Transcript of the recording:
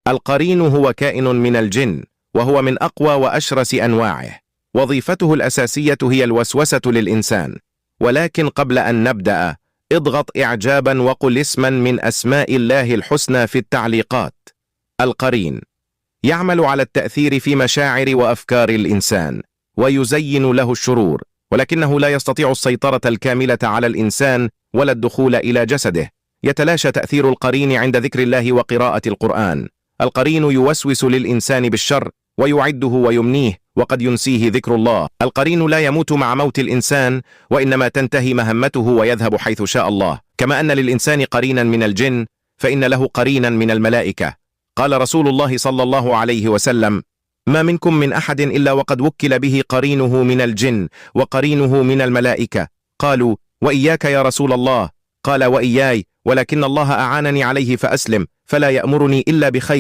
القرين هو كائن من الجن، وهو من أقوى وأشرس أنواعه. وظيفته الأساسية هي الوسوسة للإنسان. ولكن قبل أن نبدأ، اضغط إعجابا وقل اسما من أسماء الله الحسنى في التعليقات. القرين يعمل على التأثير في مشاعر وأفكار الإنسان، ويزين له الشرور، ولكنه لا يستطيع السيطرة الكاملة على الإنسان ولا الدخول إلى جسده. يتلاشى تأثير القرين عند ذكر الله وقراءة القرآن. القرين يوسوس للإنسان بالشر ويعده ويمنيه، وقد ينسيه ذكر الله. القرين لا يموت مع موت الإنسان، وإنما تنتهي مهمته ويذهب حيث شاء الله. كما أن للإنسان قرينا من الجن، فإن له قرينا من الملائكة. قال رسول الله صلى الله عليه وسلم: ما منكم من أحد إلا وقد وكل به قرينه من الجن وقرينه من الملائكة. قالوا: وإياك يا رسول الله؟ قال: وإياي، ولكن الله أعانني عليه فأسلم، فلا يأمرني إلا بخير.